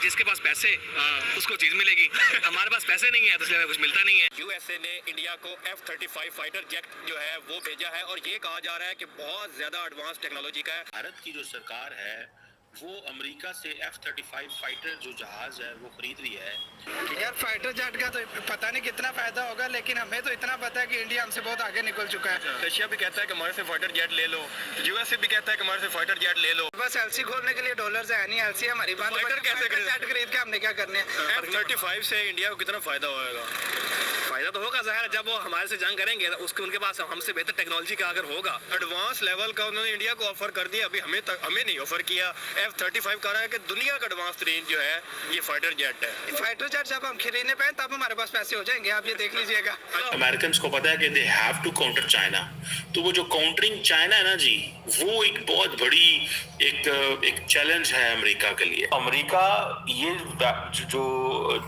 जिसके पास पैसे उसको चीज मिलेगी। हमारे पास पैसे नहीं है तो इसलिए हमें कुछ मिलता नहीं है। यूएसए ने इंडिया को F-35 फाइटर जेट जो है वो भेजा है और ये कहा जा रहा है कि बहुत ज्यादा एडवांस टेक्नोलॉजी का है। भारत की जो सरकार है वो अमेरिका से F-35 फाइटर जो जहाज है वो खरीद रही है। यार फाइटर जेट का तो पता नहीं कितना फायदा होगा, लेकिन हमें तो इतना पता है कि इंडिया हमसे बहुत आगे निकल चुका है। रशिया भी कहता है कि हमारे से फाइटर जेट ले लो, यूएसए भी कहता है कि हमारे से फाइटर जेट ले लो। बस एलसी खोलने के लिए डॉलर्स है नहीं, एलसी हमारी बात। फाइटर कैसे जेट खरीद के हमने क्या करने हैं? F-35 से इंडिया को कितना फायदा होएगा? फायदा तो होगा ज़ाहिर, जब वो हमारे से जंग करेंगे तो उसके उनके पास हमसे बेहतर टेक्नोलॉजी का अगर होगा। एडवांस लेवल का उन्होंने इंडिया को ऑफर कर दिया, अभी हमें नहीं ऑफर किया। F-35 कह रहा है कि दुनिया का एडवांस रेंज जो है ये फाइटर जेट है। फाइटर जेट जब हम खरीदने पाए तब हमारे पास पैसे हो जाएंगे, आप ये देख लीजिएगा। अमेरिकन को पता है कि they have to counter China, तो वो जो काउंटरिंग चाइना है ना जी, वो एक बहुत बड़ी एक चैलेंज है अमेरिका के लिए। अमेरिका ये जो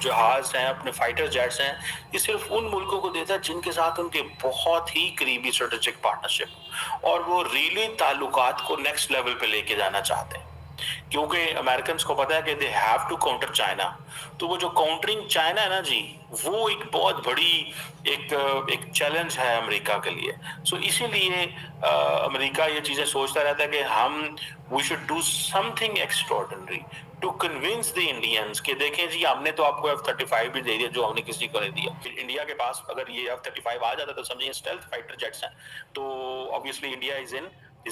जहाज हैं, अपने फाइटर जेट्स हैं, ये सिर्फ उन मुल्कों को देता है जिनके साथ उनके बहुत ही करीबी स्ट्रेटेजिक पार्टनरशिप और वो रियली ताल्लुकात को नेक्स्ट लेवल पे लेके जाना चाहते हैं, क्योंकि अमेरिकन को पता है कि they have to counter China. तो वो जो काउंटरिंग चाइना है ना जी, वो एक बहुत बड़ी एक चैलेंज है अमेरिका के लिए। सो इसीलिए अमेरिका ये चीजें सोचता रहता है कि हम we should do something extraordinary to convince the Indians कि देखें जी, हमने तो आपको F-35 भी दे दिया जो हमने किसी को नहीं दिया। फिर इंडिया के पास अगर ये F-35 आ जाता तो समझिए स्टेल्थ फाइटर जेट्स हैं, तो obviously India is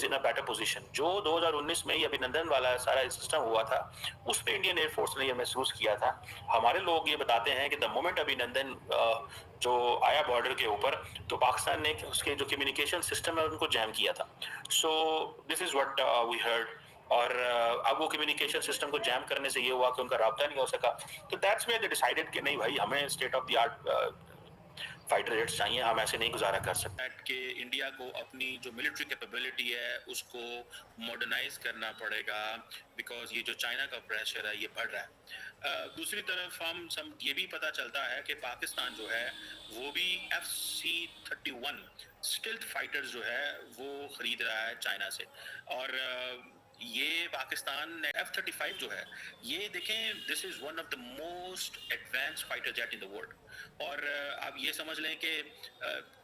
in a better position. जो 2019 में ये अभिनंदन वाला सारा सिस्टम हुआ था, उस पे इंडियन एयरफोर्स ने ये महसूस किया था। हमारे लोग ये बताते हैं कि द मोमेंट अभिनंदन जो आया बॉर्डर के ऊपर, तो पाकिस्तान ने उसके जो कम्युनिकेशन सिस्टम है उनको जैम किया था। So this is what we heard. और अब वो कम्युनिकेशन सिस्टम को जैम करने से ये हुआ कि उनका राब्ता नहीं हो सका। तो दैट्स व्हेयर दे डिसाइडेड कि नहीं भाई, हमें state of the art fighter jets चाहिए, हम ऐसे नहीं गुजारा कर सकते। कि इंडिया को अपनी जो मिलिट्री कैपेबिलिटी है उसको मॉडर्नाइज करना पड़ेगा, बिकॉज ये जो चाइना का प्रेशर है ये बढ़ रहा है। दूसरी तरफ हम ये भी पता चलता है कि पाकिस्तान जो है वो भी FC-31 स्टिल्थ फाइटर्स जो है वो खरीद रहा है चाइना से। और ये पाकिस्तान ने F-35 जो है, ये देखें, this is one of the most advance fighter jet in the world. और आप ये समझ लें कि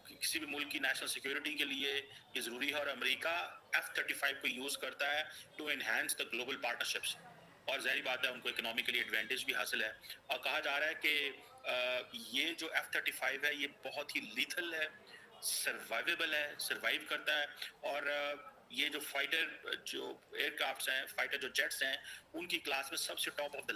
किसी भी मुल्क की नेशनल सिक्योरिटी के लिए ये ज़रूरी है, और अमेरिका F-35 को यूज़ करता है to enhance the global partnerships. और ज़ाहिर बात है उनको इकोनॉमिकली एडवांटेज भी हासिल है। और कहा जा रहा है कि ये जो F-35 है ये बहुत ही लीथल है, सर्वाइवेबल है, सर्वाइव करता है। और ये जो फाइटर जो एयरक्राफ्ट्स हैं, फाइटर जो जेट्स हैं, उनकी क्लास में सबसे टॉप ऑफ द